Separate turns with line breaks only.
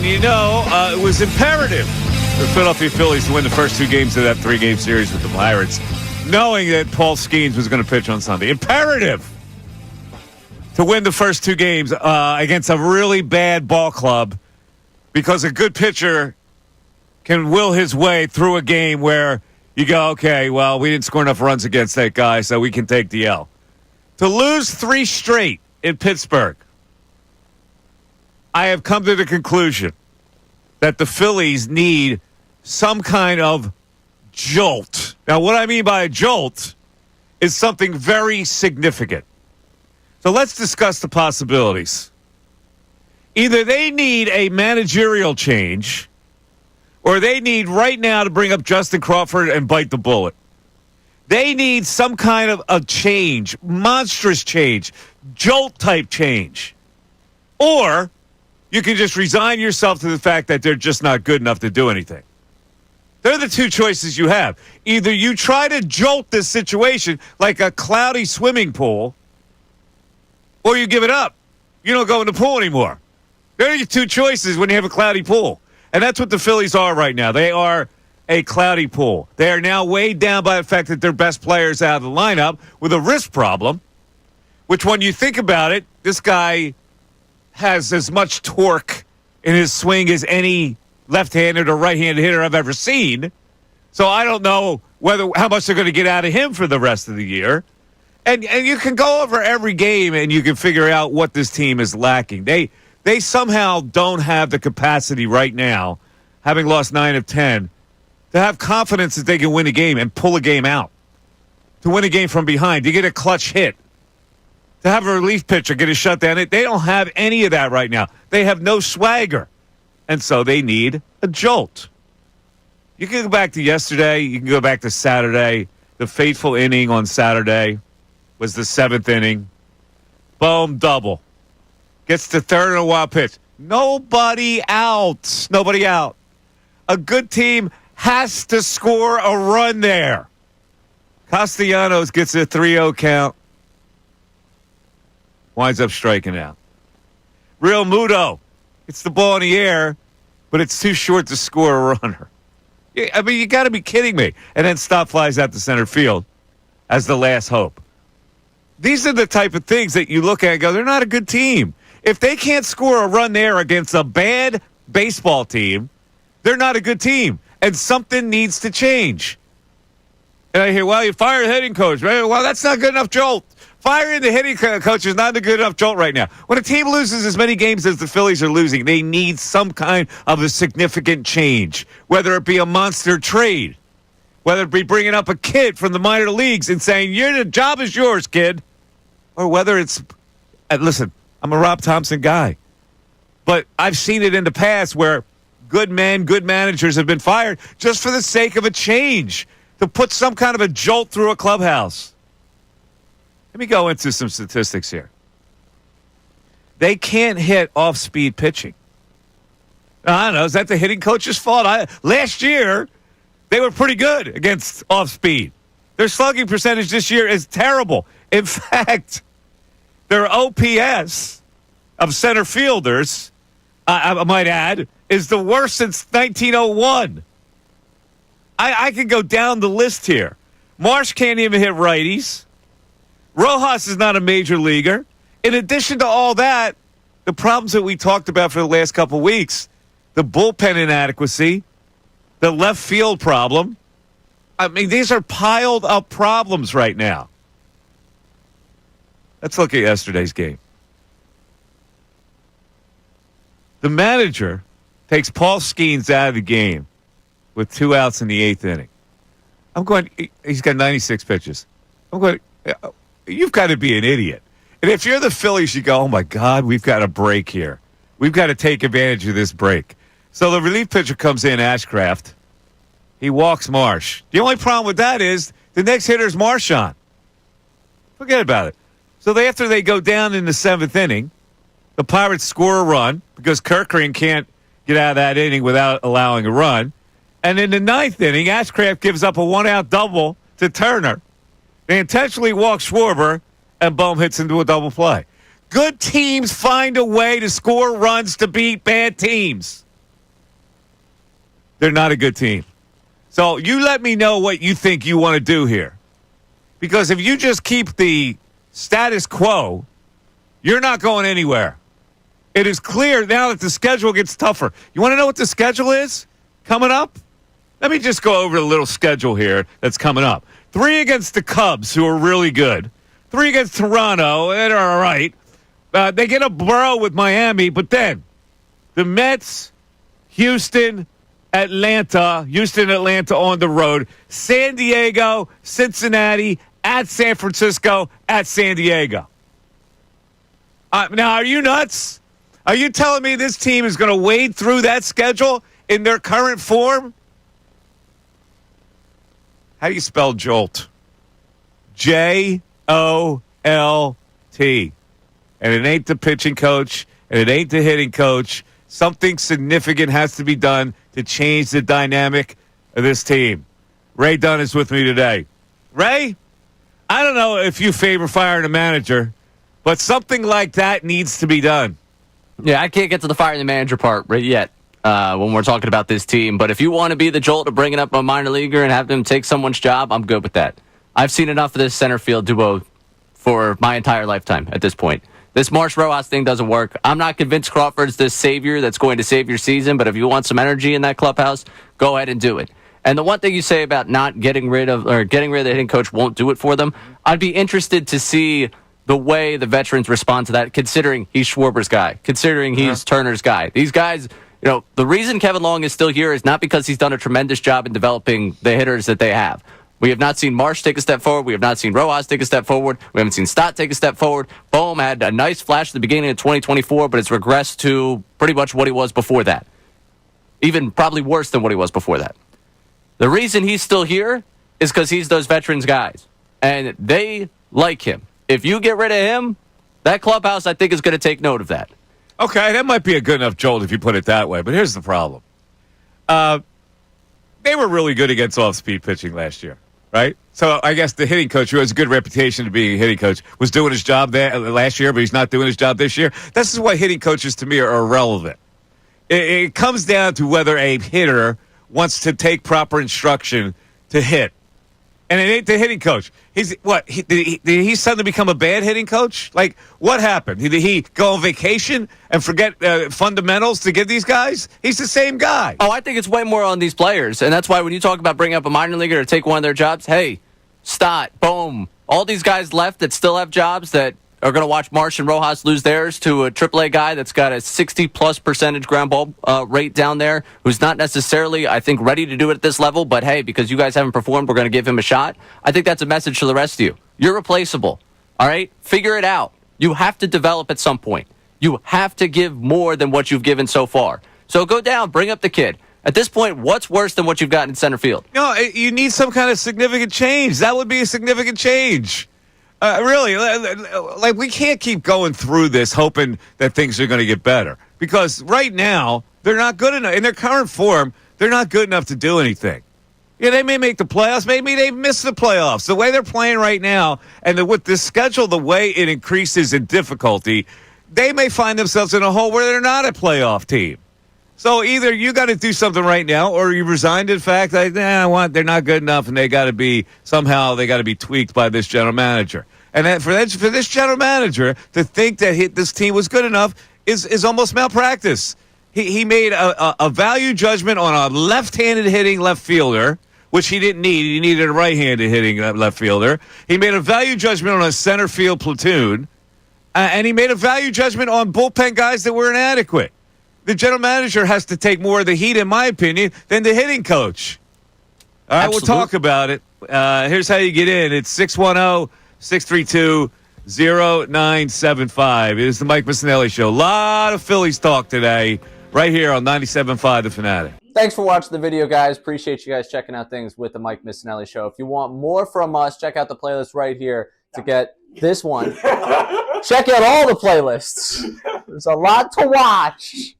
It was imperative for the Philadelphia Phillies to win the first two games of that three-game series with the Pirates, knowing that Paul Skeens was going to pitch on Sunday. Imperative to win the first two games against a really bad ball club, because a good pitcher can will his way through a game where you go, okay, well, we didn't score enough runs against that guy, so we can take the L. To lose three straight in Pittsburgh, I have come to the conclusion that the Phillies need some kind of jolt. Now, what I mean by a jolt is something very significant. So let's discuss the possibilities. Either they need a managerial change, or they need right now to bring up Justin Crawford and bite the bullet. They need some kind of a change, monstrous change, jolt-type change. Or you can just resign yourself to the fact that they're just not good enough to do anything. They're the two choices you have. Either you try to jolt this situation like a cloudy swimming pool, or you give it up. You don't go in the pool anymore. There are your two choices when you have a cloudy pool. And that's what the Phillies are right now. They are a cloudy pool. They are now weighed down by the fact that their best players out of the lineup with a wrist problem, which when you think about it, this guy has as much torque in his swing as any left-handed or right-handed hitter I've ever seen. So I don't know how much they're going to get out of him for the rest of the year. And you can go over every game and you can figure out what this team is lacking. They somehow don't have the capacity right now, having lost 9 of 10, to have confidence that they can win a game and pull a game out, to win a game from behind, to get a clutch hit, to have a relief pitcher get a shutdown. They don't have any of that right now. They have no swagger. And so they need a jolt. You can go back to yesterday. You can go back to Saturday. The fateful inning on Saturday was the 7th inning. Boom, double. Gets to third and a wild pitch. Nobody out. Nobody out. A good team has to score a run there. Castellanos gets a 3-0 count. Winds up striking out. Real Muto. It's the ball in the air, but it's too short to score a runner. I mean, you got to be kidding me. And then Stop flies out to center field as the last hope. These are the type of things that you look at and go, they're not a good team. If they can't score a run there against a bad baseball team, they're not a good team. And something needs to change. And I hear, well, you fire the hitting coach. Right? Well, that's not good enough jolt. Firing the hitting coach is not a good enough jolt right now. When a team loses as many games as the Phillies are losing, they need some kind of a significant change, whether it be a monster trade, whether it be bringing up a kid from the minor leagues and saying, the job is yours, kid, or whether it's, listen, I'm a Rob Thompson guy, but I've seen it in the past where good men, good managers have been fired just for the sake of a change, to put some kind of a jolt through a clubhouse. Let me go into some statistics here. They can't hit off-speed pitching. I don't know. Is that the hitting coach's fault? Last year, they were pretty good against off-speed. Their slugging percentage this year is terrible. In fact, their OPS of center fielders, I might add, is the worst since 1901. I can go down the list here. Marsh can't even hit righties. Rojas is not a major leaguer. In addition to all that, the problems that we talked about for the last couple of weeks, the bullpen inadequacy, the left field problem. I mean, these are piled up problems right now. Let's look at yesterday's game. The manager takes Paul Skeens out of the game with 2 outs in the 8th inning. I'm going, he's got 96 pitches. I'm going, you've got to be an idiot. And if you're the Phillies, you go, oh, my God, we've got a break here. We've got to take advantage of this break. So the relief pitcher comes in, Ashcraft. He walks Marsh. The only problem with that is the next hitter is Marchand. Forget about it. So after they go down in the 7th inning, the Pirates score a run because Kerkering can't get out of that inning without allowing a run. And in the 9th inning, Ashcraft gives up a 1-out double to Turner. They intentionally walk Schwarber, and Bohm hits into a double play. Good teams find a way to score runs to beat bad teams. they're not a good team. So you let me know what you think you want to do here. Because if you just keep the status quo, you're not going anywhere. It is clear now that the schedule gets tougher. You want to know what the schedule is coming up? Let me just go over the little schedule here that's coming up. 3 against the Cubs, who are really good. 3 against Toronto, and are all right. They get a burrow with Miami, but then the Mets, Houston, Atlanta on the road, San Diego, Cincinnati, at San Francisco, at San Diego. Now, are you nuts? Are you telling me this team is going to wade through that schedule in their current form? How do you spell jolt? Jolt. And it ain't the pitching coach, and it ain't the hitting coach. Something significant has to be done to change the dynamic of this team. Ray Dunn is with me today. Ray, I don't know if you favor firing a manager, but something like that needs to be done.
Yeah, I can't get to the firing the manager part right yet when we're talking about this team. But if you want to be the jolt of bringing up a minor leaguer and have them take someone's job, I'm good with that. I've seen enough of this center field duo for my entire lifetime at this point. This Marsh Rojas thing doesn't work. I'm not convinced Crawford's this savior that's going to save your season, but if you want some energy in that clubhouse, go ahead and do it. And the one thing you say about not getting rid of the hitting coach won't do it for them, I'd be interested to see the way the veterans respond to that, considering he's Schwarber's guy, considering he's Turner's guy. These guys, the reason Kevin Long is still here is not because he's done a tremendous job in developing the hitters that they have. We have not seen Marsh take a step forward. We have not seen Rojas take a step forward. We haven't seen Stott take a step forward. Bohm had a nice flash at the beginning of 2024, but it's regressed to pretty much what he was before that. Even probably worse than what he was before that. The reason he's still here is because he's those veterans guys, and they like him. If you get rid of him, that clubhouse, I think, is going to take note of that.
Okay, that might be a good enough jolt if you put it that way, but here's the problem. They were really good against off-speed pitching last year. Right? So I guess the hitting coach, who has a good reputation of being a hitting coach, was doing his job there last year, but he's not doing his job this year. This is why hitting coaches, to me, are irrelevant. It comes down to whether a hitter wants to take proper instruction to hit. And it ain't the hitting coach. Did he suddenly become a bad hitting coach? Like, what happened? Did he go on vacation and forget fundamentals to give these guys? He's the same guy.
Oh, I think it's way more on these players. And that's why when you talk about bringing up a minor leaguer to take one of their jobs, hey, Stott, Bohm, all these guys left that still have jobs that are going to watch Marsh and Rojas lose theirs to a AAA guy that's got a 60-plus percentage ground ball rate down there, who's not necessarily, I think, ready to do it at this level, but hey, because you guys haven't performed, we're going to give him a shot. I think that's a message to the rest of you. You're replaceable, all right? Figure it out. You have to develop at some point. You have to give more than what you've given so far. So go down, bring up the kid. At this point, what's worse than what you've got in center field?
No, you need some kind of significant change. That would be a significant change. Really, like we can't keep going through this hoping that things are going to get better. Because right now, they're not good enough. In their current form, they're not good enough to do anything. Yeah, they may make the playoffs. Maybe they miss the playoffs. The way they're playing right now, and with this schedule, the way it increases in difficulty, they may find themselves in a hole where they're not a playoff team. So either you got to do something right now, or you resign to the fact that they're not good enough, and they got to be tweaked by this general manager. And then for this general manager to think that this team was good enough is almost malpractice. He made a value judgment on a left-handed hitting left fielder, which he didn't need. He needed a right-handed hitting left fielder. He made a value judgment on a center field platoon, and he made a value judgment on bullpen guys that were inadequate. The general manager has to take more of the heat, in my opinion, than the hitting coach. All right,
Absolutely.
We'll talk about it. Here's how you get in. It's 610-632-0975. It is the Mike Missanelli Show. A lot of Phillies talk today, right here on 97.5 The Fanatic.
Thanks for watching the video, guys. Appreciate you guys checking out things with the Mike Missanelli Show. If you want more from us, check out the playlist right here to get this one. Check out all the playlists. There's a lot to watch.